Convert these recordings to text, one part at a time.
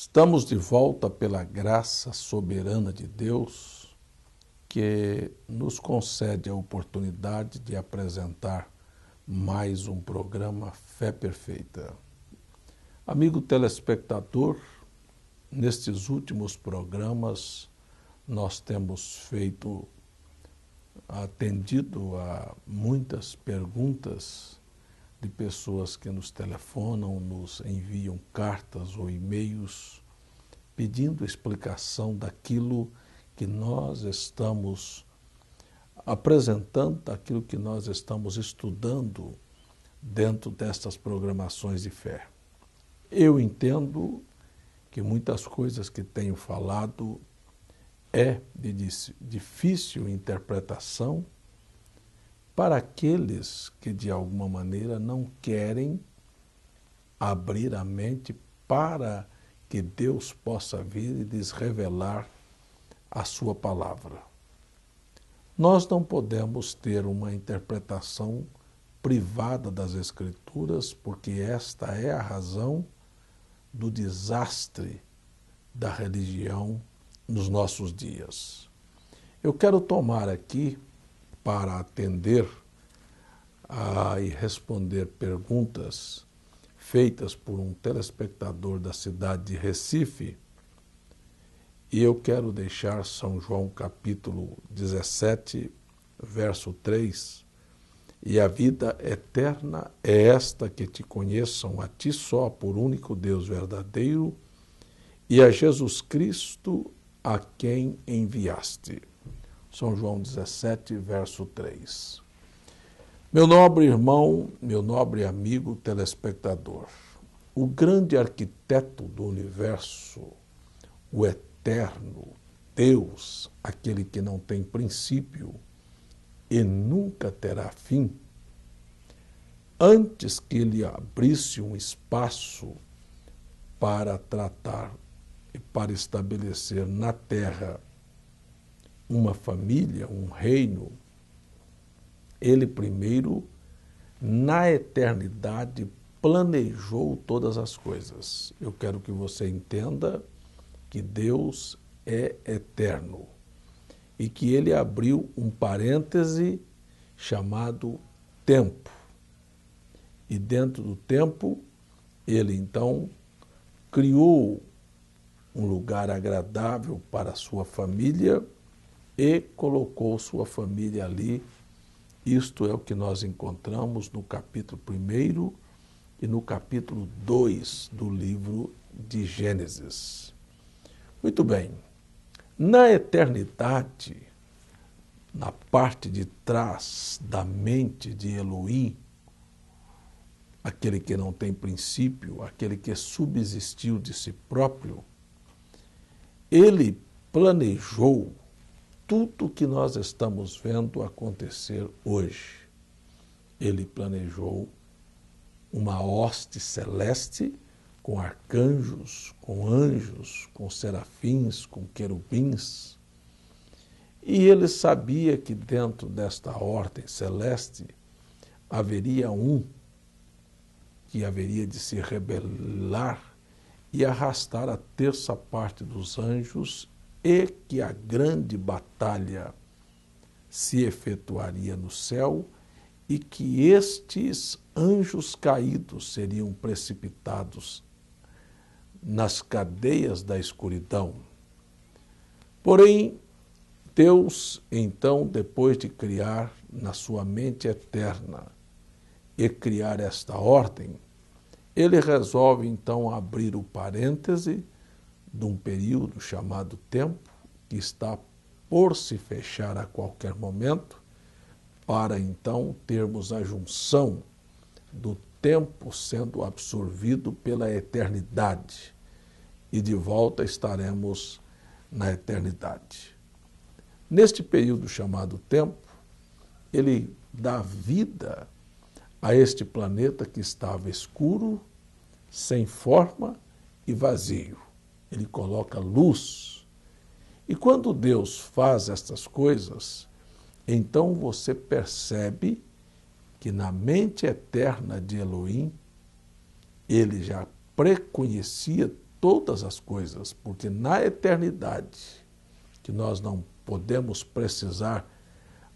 Estamos de volta pela graça soberana de Deus, que nos concede a oportunidade de apresentar mais um programa Fé Perfeita. Amigo telespectador, nestes últimos programas nós temos atendido a muitas perguntas de pessoas que nos telefonam, nos enviam cartas ou e-mails pedindo explicação daquilo que nós estamos apresentando, daquilo que nós estamos estudando dentro destas programações de fé. Eu entendo que muitas coisas que tenho falado é de difícil interpretação para aqueles que, de alguma maneira, não querem abrir a mente para que Deus possa vir e lhes revelar a sua palavra. Nós não podemos ter uma interpretação privada das Escrituras, porque esta é a razão do desastre da religião nos nossos dias. Eu quero tomar aqui, para atender e responder perguntas feitas por um telespectador da cidade de Recife, e eu quero deixar São João capítulo 17, verso 3, e a vida eterna é esta, que te conheçam a ti só, por único Deus verdadeiro, e a Jesus Cristo, a quem enviaste. São João 17, verso 3. Meu nobre irmão, meu nobre amigo telespectador, o grande arquiteto do universo, o eterno Deus, aquele que não tem princípio e nunca terá fim, antes que ele abrisse um espaço para tratar e para estabelecer na terra uma família, um reino, ele primeiro, na eternidade, planejou todas as coisas. Eu quero que você entenda que Deus é eterno e que ele abriu um parêntese chamado tempo. E dentro do tempo, ele então criou um lugar agradável para a sua família e colocou sua família ali. Isto é o que nós encontramos no capítulo 1 e no capítulo 2 do livro de Gênesis. Muito bem. Na eternidade, na parte de trás da mente de Elohim, aquele que não tem princípio, aquele que subsistiu de si próprio, ele planejou tudo o que nós estamos vendo acontecer hoje. Ele planejou uma hoste celeste com arcanjos, com anjos, com serafins, com querubins. E ele sabia que dentro desta ordem celeste haveria um que haveria de se rebelar e arrastar a terça parte dos anjos, e que a grande batalha se efetuaria no céu e que estes anjos caídos seriam precipitados nas cadeias da escuridão. Porém, Deus, então, depois de criar na sua mente eterna e criar esta ordem, ele resolve, então, abrir o parêntese de um período chamado tempo, que está por se fechar a qualquer momento, para então termos a junção do tempo sendo absorvido pela eternidade, e de volta estaremos na eternidade. Neste período chamado tempo, ele dá vida a este planeta que estava escuro, sem forma e vazio. Ele coloca luz. E quando Deus faz estas coisas, então você percebe que na mente eterna de Elohim, ele já preconhecia todas as coisas, porque na eternidade, que nós não podemos precisar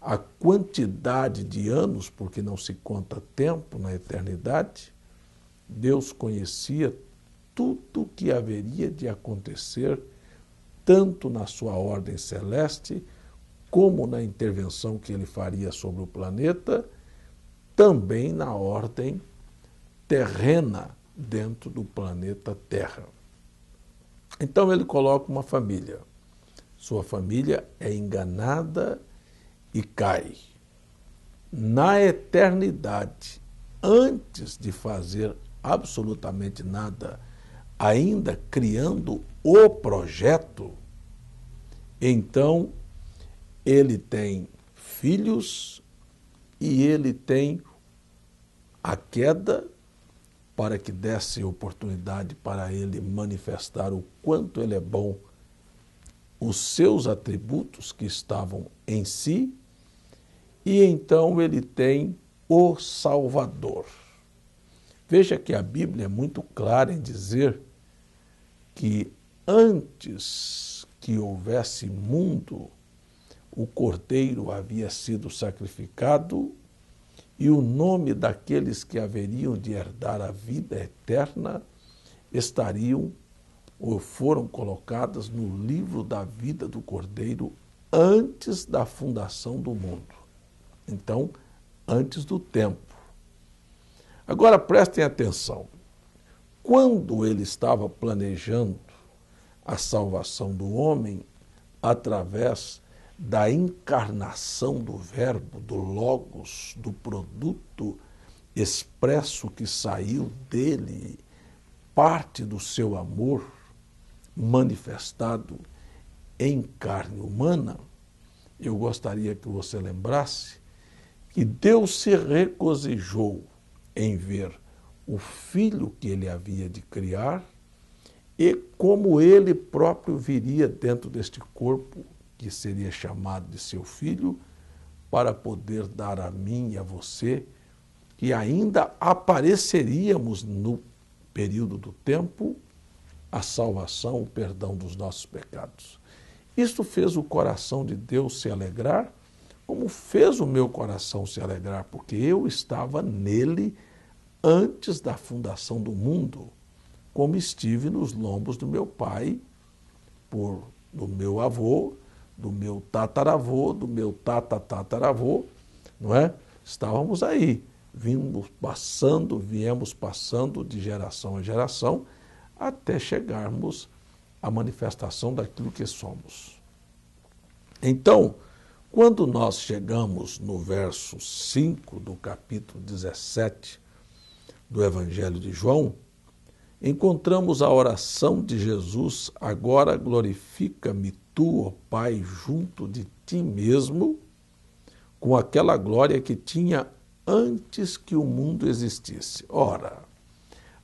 a quantidade de anos, porque não se conta tempo na eternidade, Deus conhecia tudo o que haveria de acontecer, tanto na sua ordem celeste, como na intervenção que ele faria sobre o planeta, também na ordem terrena dentro do planeta Terra. Então ele coloca uma família. Sua família é enganada e cai. Na eternidade, antes de fazer absolutamente nada, ainda criando o projeto, então ele tem filhos e ele tem a queda para que desse oportunidade para ele manifestar o quanto ele é bom, os seus atributos que estavam em si, e então ele tem o Salvador. Veja que a Bíblia é muito clara em dizer que antes que houvesse mundo, o Cordeiro havia sido sacrificado e o nome daqueles que haveriam de herdar a vida eterna estariam ou foram colocadas no livro da vida do Cordeiro antes da fundação do mundo. Então, antes do tempo. Agora prestem atenção. Quando ele estava planejando a salvação do homem através da encarnação do Verbo, do Logos, do produto expresso que saiu dele, parte do seu amor manifestado em carne humana, eu gostaria que você lembrasse que Deus se regozijou em ver o filho que ele havia de criar e como ele próprio viria dentro deste corpo que seria chamado de seu filho, para poder dar a mim e a você, que ainda apareceríamos no período do tempo, a salvação, o perdão dos nossos pecados. Isto fez o coração de Deus se alegrar, como fez o meu coração se alegrar, porque eu estava nele antes da fundação do mundo, como estive nos lombos do meu pai, do meu avô, do meu tataravô, do meu tatataravô, não é? Estávamos aí, viemos passando de geração a geração, até chegarmos à manifestação daquilo que somos. Então, quando nós chegamos no verso 5 do capítulo 17 do Evangelho de João, encontramos a oração de Jesus: agora glorifica-me tu, ó Pai, junto de ti mesmo, com aquela glória que tinha antes que o mundo existisse. Ora,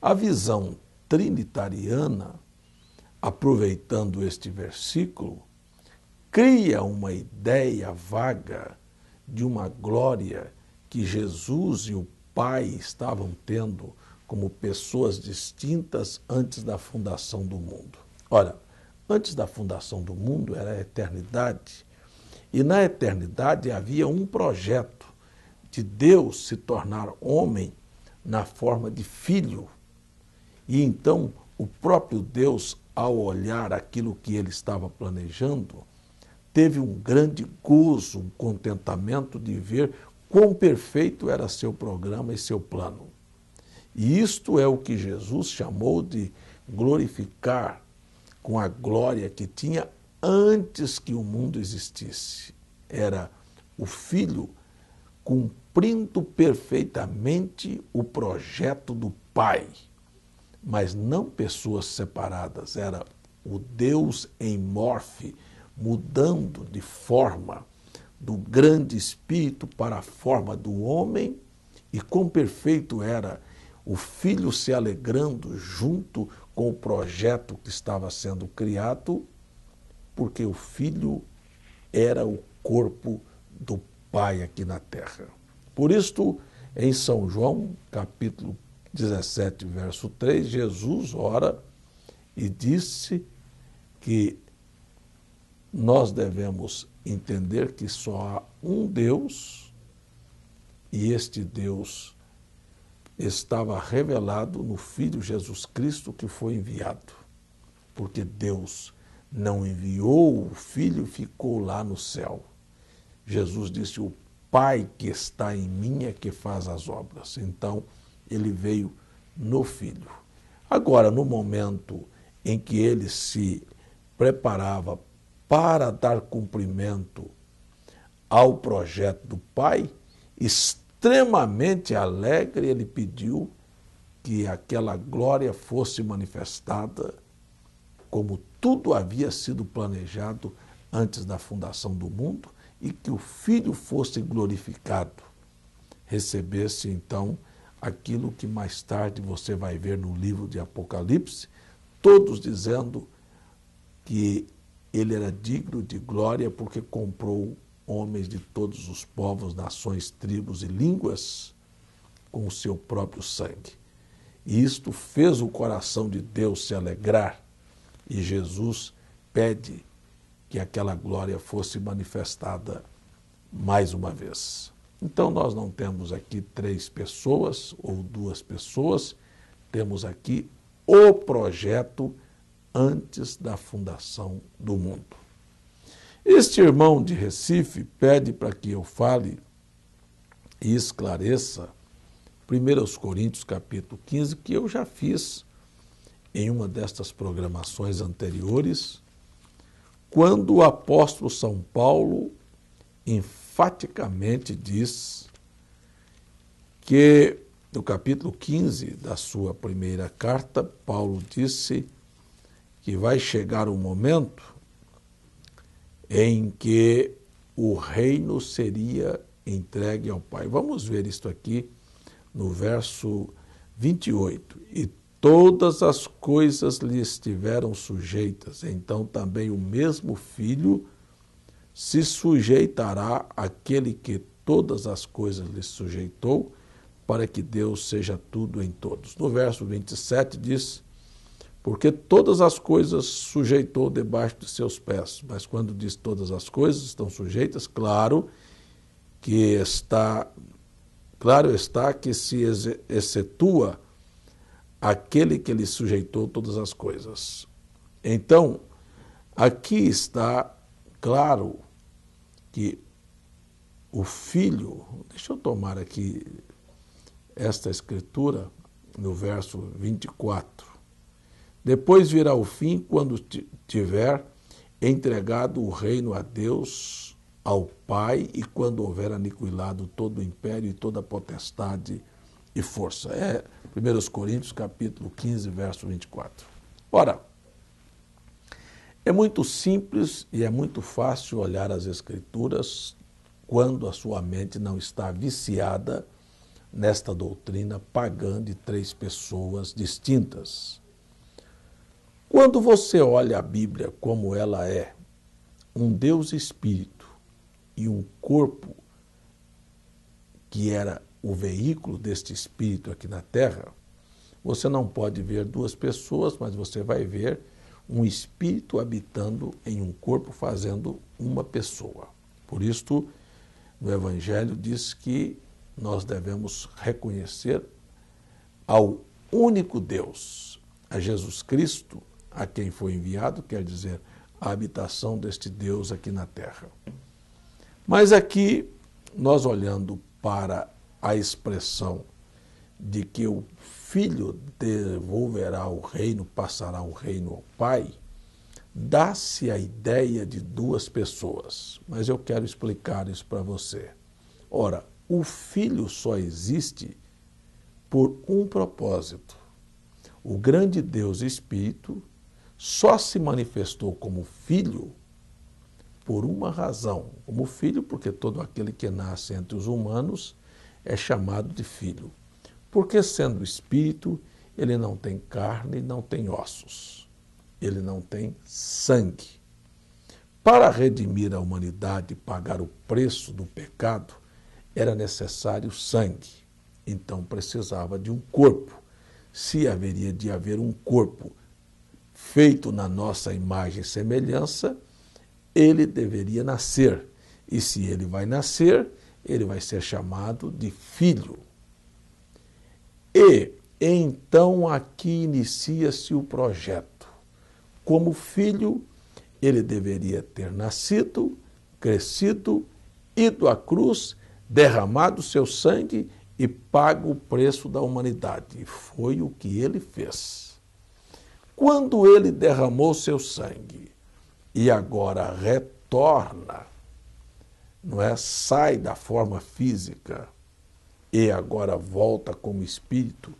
a visão trinitariana, aproveitando este versículo, cria uma ideia vaga de uma glória que Jesus e o Pai estavam tendo como pessoas distintas antes da fundação do mundo. Olha, antes da fundação do mundo era a eternidade, e na eternidade havia um projeto de Deus se tornar homem na forma de filho. E então o próprio Deus, ao olhar aquilo que ele estava planejando, teve um grande gozo, um contentamento de ver quão perfeito era seu programa e seu plano. E isto é o que Jesus chamou de glorificar com a glória que tinha antes que o mundo existisse. Era o Filho cumprindo perfeitamente o projeto do Pai, mas não pessoas separadas, era o Deus em morfe, mudando de forma do grande Espírito para a forma do homem, e quão perfeito era o Filho se alegrando junto com o projeto que estava sendo criado, porque o Filho era o corpo do Pai aqui na terra. Por isto, em São João, capítulo 17, verso 3, Jesus ora e disse que nós devemos entender que só há um Deus e este Deus estava revelado no Filho Jesus Cristo que foi enviado, porque Deus não enviou o Filho e ficou lá no céu. Jesus disse, o Pai que está em mim é que faz as obras. Então, ele veio no Filho. Agora, no momento em que ele se preparava para dar cumprimento ao projeto do Pai, extremamente alegre, ele pediu que aquela glória fosse manifestada como tudo havia sido planejado antes da fundação do mundo e que o Filho fosse glorificado. Recebesse, então, aquilo que mais tarde você vai ver no livro de Apocalipse, todos dizendo que ele era digno de glória porque comprou homens de todos os povos, nações, tribos e línguas com o seu próprio sangue. E isto fez o coração de Deus se alegrar e Jesus pede que aquela glória fosse manifestada mais uma vez. Então nós não temos aqui 3 pessoas ou 2 pessoas, temos aqui o projeto antes da fundação do mundo. Este irmão de Recife pede para que eu fale e esclareça 1 Coríntios capítulo 15, que eu já fiz em uma destas programações anteriores, quando o apóstolo São Paulo enfaticamente diz que, no capítulo 15 da sua primeira carta, Paulo disse que vai chegar um momento em que o reino seria entregue ao Pai. Vamos ver isto aqui no verso 28. E todas as coisas lhe estiveram sujeitas, então também o mesmo Filho se sujeitará àquele que todas as coisas lhe sujeitou, para que Deus seja tudo em todos. No verso 27 diz, porque todas as coisas sujeitou debaixo de seus pés. Mas quando diz todas as coisas estão sujeitas, claro está que se excetua aquele que lhe sujeitou todas as coisas. Então, aqui está claro que o Filho, deixa eu tomar aqui esta escritura no verso 24. Depois virá o fim quando tiver entregado o reino a Deus, ao Pai, e quando houver aniquilado todo o império e toda a potestade e força. É 1 Coríntios capítulo 15, verso 24. Ora, é muito simples e é muito fácil olhar as Escrituras quando a sua mente não está viciada nesta doutrina pagã de 3 pessoas distintas. Quando você olha a Bíblia como ela é, um Deus Espírito e um corpo que era o veículo deste Espírito aqui na Terra, você não pode ver 2 pessoas, mas você vai ver um Espírito habitando em um corpo, fazendo uma pessoa. Por isto, no Evangelho diz que nós devemos reconhecer ao único Deus, a Jesus Cristo, a quem foi enviado, quer dizer, a habitação deste Deus aqui na terra. Mas aqui, nós olhando para a expressão de que o Filho devolverá o reino, passará o reino ao Pai, dá-se a ideia de 2 pessoas. Mas eu quero explicar isso para você. Ora, o Filho só existe por um propósito. O grande Deus Espírito só se manifestou como Filho por uma razão. Como filho, porque todo aquele que nasce entre os humanos é chamado de filho. Porque, sendo Espírito, ele não tem carne, não tem ossos. Ele não tem sangue. Para redimir a humanidade e pagar o preço do pecado, era necessário sangue. Então precisava de um corpo. Se haveria de haver um corpo feito na nossa imagem e semelhança, ele deveria nascer. E se ele vai nascer, ele vai ser chamado de filho. E então aqui inicia-se o projeto. Como filho, ele deveria ter nascido, crescido, ido à cruz, derramado seu sangue e pago o preço da humanidade. E foi o que ele fez. Quando ele derramou seu sangue e agora retorna, não é? Sai da forma física e agora volta como espírito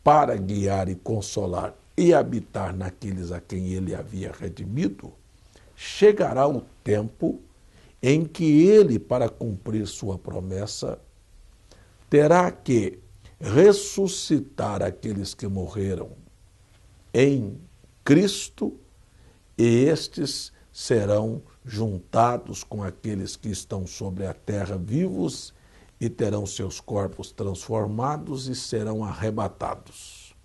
para guiar e consolar e habitar naqueles a quem ele havia redimido, chegará o tempo em que ele, para cumprir sua promessa, terá que ressuscitar aqueles que morreram em Cristo, e estes serão juntados com aqueles que estão sobre a terra vivos e terão seus corpos transformados e serão arrebatados.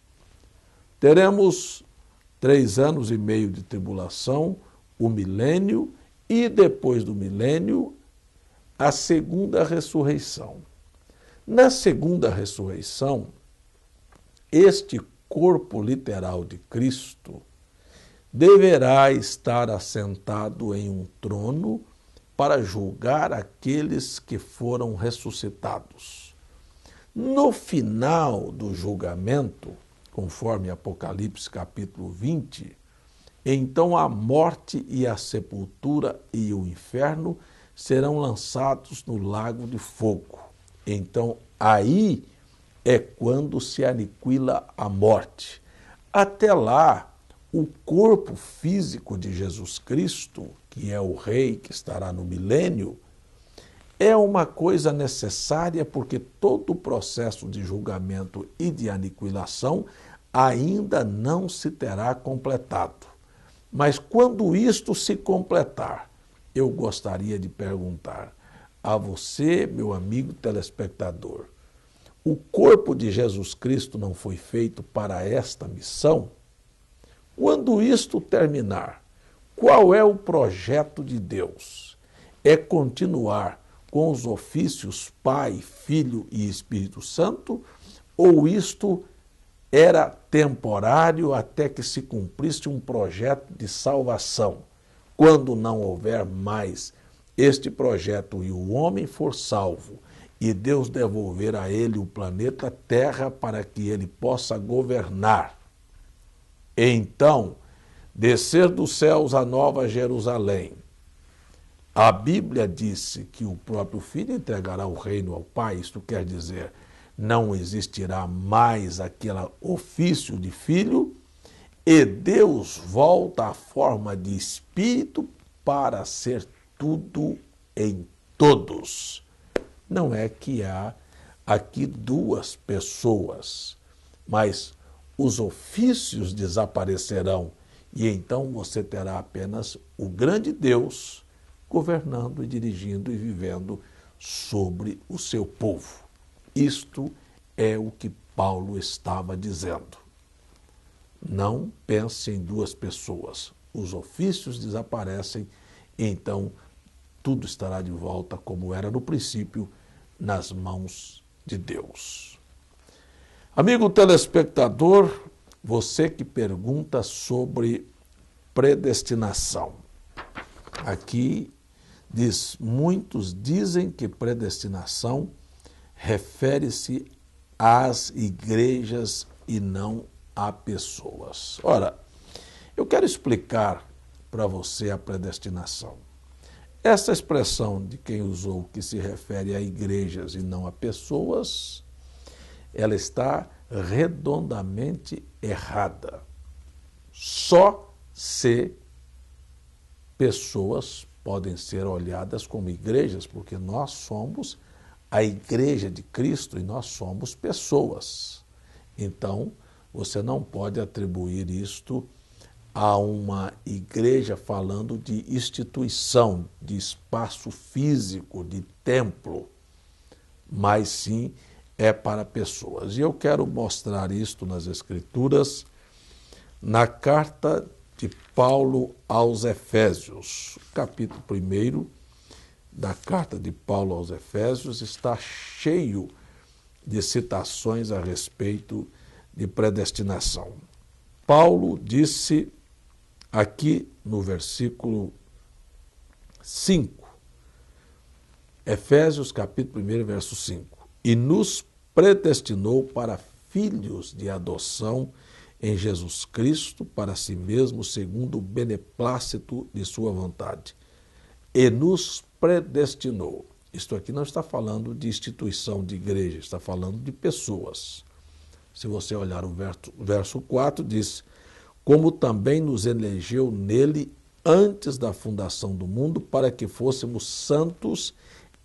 Teremos 3 anos e meio de tribulação, o milênio, e depois do milênio, a segunda ressurreição. Na segunda ressurreição, este corpo literal de Cristo deverá estar assentado em um trono para julgar aqueles que foram ressuscitados. No final do julgamento, conforme Apocalipse capítulo 20, então a morte e a sepultura e o inferno serão lançados no lago de fogo. Então aí é quando se aniquila a morte. Até lá, o corpo físico de Jesus Cristo, que é o Rei que estará no milênio, é uma coisa necessária porque todo o processo de julgamento e de aniquilação ainda não se terá completado. Mas quando isto se completar, eu gostaria de perguntar a você, meu amigo telespectador, o corpo de Jesus Cristo não foi feito para esta missão? Quando isto terminar, qual é o projeto de Deus? É continuar com os ofícios Pai, Filho e Espírito Santo? Ou isto era temporário até que se cumprisse um projeto de salvação? Quando não houver mais este projeto e o homem for salvo, e Deus devolver a ele o planeta Terra para que ele possa governar, então, descer dos céus a Nova Jerusalém. A Bíblia disse que o próprio Filho entregará o reino ao Pai, isto quer dizer, não existirá mais aquele ofício de filho, e Deus volta à forma de Espírito para ser tudo em todos. Não é que há aqui 2 pessoas, mas os ofícios desaparecerão e então você terá apenas o grande Deus governando e dirigindo e vivendo sobre o seu povo. Isto é o que Paulo estava dizendo. Não pense em 2 pessoas. Os ofícios desaparecem e então tudo estará de volta como era no princípio, nas mãos de Deus. Amigo telespectador, você que pergunta sobre predestinação. Aqui diz, muitos dizem que predestinação refere-se às igrejas e não a pessoas. Ora, eu quero explicar para você a predestinação. Essa expressão de quem usou que se refere a igrejas e não a pessoas, ela está redondamente errada. Só se pessoas podem ser olhadas como igrejas, porque nós somos a igreja de Cristo e nós somos pessoas. Então, você não pode atribuir isto a uma igreja falando de instituição, de espaço físico, de templo, mas sim é para pessoas. E eu quero mostrar isto nas Escrituras na carta de Paulo aos Efésios. O capítulo 1 da carta de Paulo aos Efésios está cheio de citações a respeito de predestinação. Paulo disse aqui no versículo 5, Efésios capítulo 1, verso 5, e nos predestinou para filhos de adoção em Jesus Cristo, para si mesmo, segundo o beneplácito de sua vontade. E nos predestinou. Isto aqui não está falando de instituição de igreja, está falando de pessoas. Se você olhar o verso 4, diz, como também nos elegeu nele antes da fundação do mundo, para que fôssemos santos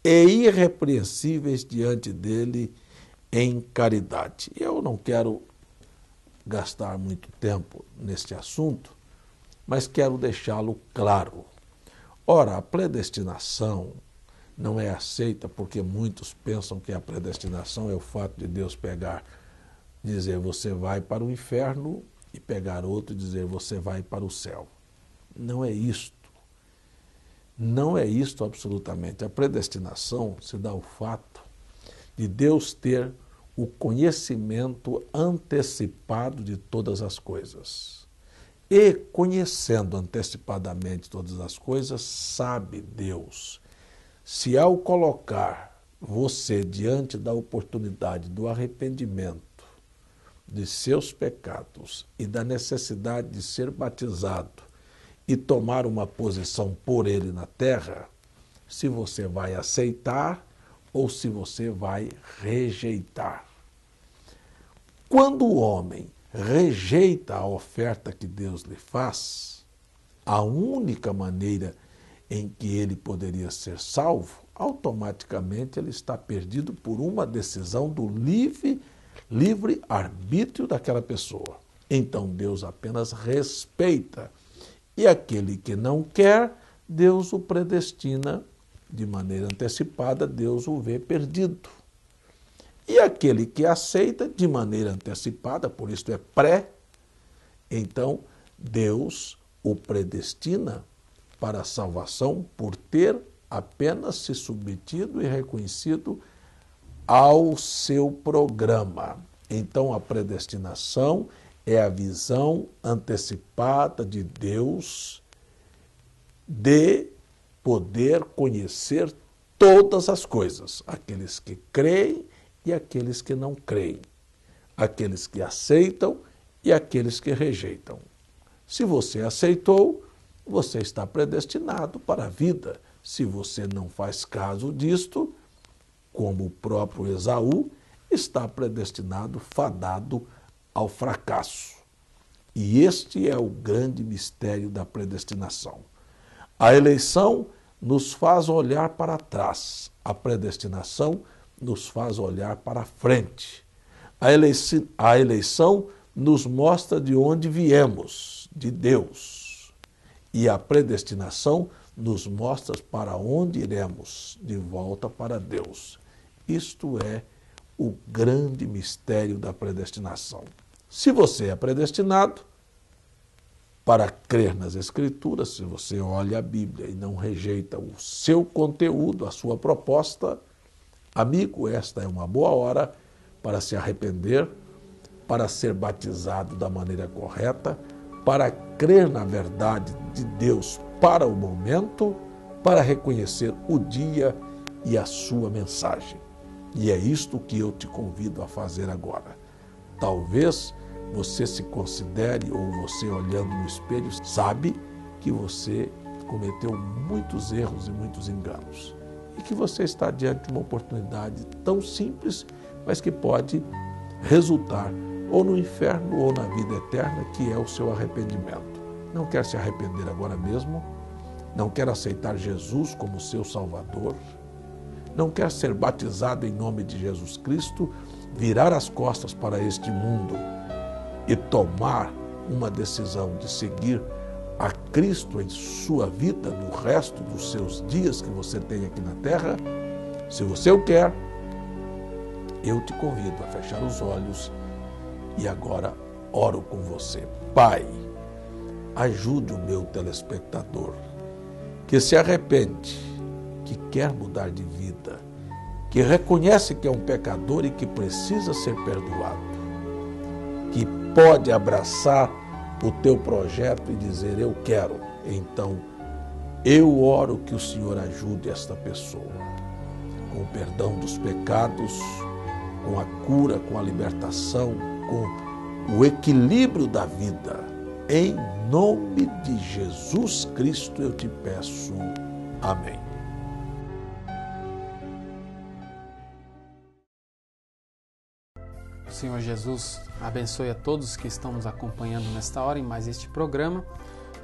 e irrepreensíveis diante dele em caridade. Eu não quero gastar muito tempo neste assunto, mas quero deixá-lo claro. Ora, a predestinação não é aceita porque muitos pensam que a predestinação é o fato de Deus dizer você vai para o inferno e pegar outro e dizer você vai para o céu. Não é isto. Não é isto absolutamente. A predestinação se dá ao fato de Deus ter o conhecimento antecipado de todas as coisas. E, conhecendo antecipadamente todas as coisas, sabe Deus, se ao colocar você diante da oportunidade do arrependimento de seus pecados e da necessidade de ser batizado e tomar uma posição por ele na terra, se você vai aceitar ou se você vai rejeitar. Quando o homem rejeita a oferta que Deus lhe faz, a única maneira em que ele poderia ser salvo, automaticamente ele está perdido por uma decisão do livre arbítrio daquela pessoa. Então Deus apenas respeita. E aquele que não quer, Deus o predestina de maneira antecipada, Deus o vê perdido. E aquele que aceita de maneira antecipada, por isso é pré, então Deus o predestina para a salvação por ter apenas se submetido e reconhecido ao seu programa. Então a predestinação é a visão antecipada de Deus de poder conhecer todas as coisas, aqueles que creem e aqueles que não creem, aqueles que aceitam e aqueles que rejeitam. Se você aceitou, você está predestinado para a vida. Se você não faz caso disto, como o próprio Esaú, está predestinado, fadado ao fracasso. E este é o grande mistério da predestinação. A eleição nos faz olhar para trás, a predestinação nos faz olhar para frente. A eleição nos mostra de onde viemos, de Deus. E a predestinação nos mostra para onde iremos, de volta para Deus. Isto é o grande mistério da predestinação. Se você é predestinado para crer nas Escrituras, se você olha a Bíblia e não rejeita o seu conteúdo, a sua proposta, amigo, esta é uma boa hora para se arrepender, para ser batizado da maneira correta, para crer na verdade de Deus para o momento, para reconhecer o dia e a sua mensagem. E é isto que eu te convido a fazer agora. Talvez você se considere, ou você olhando no espelho, sabe que você cometeu muitos erros e muitos enganos. E que você está diante de uma oportunidade tão simples, mas que pode resultar ou no inferno ou na vida eterna, que é o seu arrependimento. Não quer se arrepender agora mesmo? Não quer aceitar Jesus como seu Salvador? Não quer ser batizado em nome de Jesus Cristo, virar as costas para este mundo e tomar uma decisão de seguir a Cristo em sua vida, no resto dos seus dias que você tem aqui na terra? Se você o quer, eu te convido a fechar os olhos e agora oro com você. Pai, ajude o meu telespectador que se arrepende, que quer mudar de vida, que reconhece que é um pecador e que precisa ser perdoado, que pode abraçar o teu projeto e dizer, eu quero. Então, eu oro que o Senhor ajude esta pessoa com o perdão dos pecados, com a cura, com a libertação, com o equilíbrio da vida. Em nome de Jesus Cristo eu te peço. Amém. O Senhor Jesus abençoe a todos que estão nos acompanhando nesta hora em mais este programa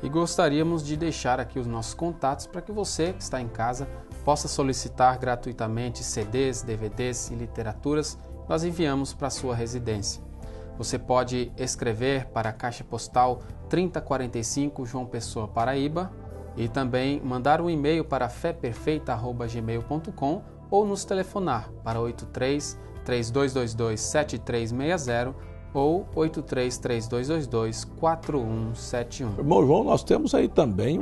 e gostaríamos de deixar aqui os nossos contatos para que você que está em casa possa solicitar gratuitamente CDs, DVDs e literaturas que nós enviamos para a sua residência. Você pode escrever para a Caixa Postal 3045 João Pessoa, Paraíba e também mandar um e-mail para feperfeita@gmail.com ou nos telefonar para 83-3222-7360 ou 83-3222-4171. Irmão João, nós temos aí também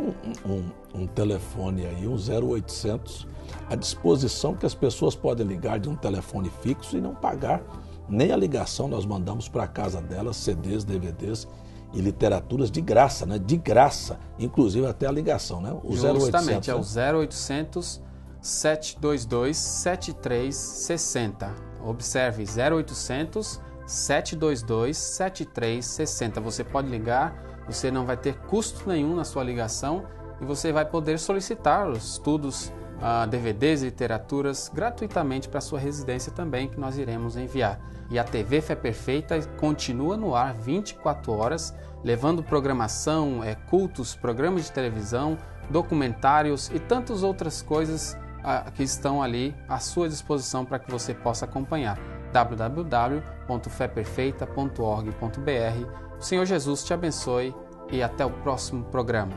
um telefone aí, um 0800, à disposição que as pessoas podem ligar de um telefone fixo e não pagar nem a ligação. Nós mandamos para a casa delas CDs, DVDs e literaturas de graça, né? De graça, inclusive até a ligação, né? O Justamente, 0800, é o 0800 722 7360. Observe, 0800 722 7360. Você pode ligar, você não vai ter custo nenhum na sua ligação e você vai poder solicitar os estudos, DVDs e literaturas gratuitamente para a sua residência também, que nós iremos enviar. E a TV Fé Perfeita continua no ar 24 horas, levando programação, cultos, programas de televisão, documentários e tantas outras coisas que estão ali à sua disposição para que você possa acompanhar. www.feperfeita.org.br. O Senhor Jesus te abençoe e até o próximo programa.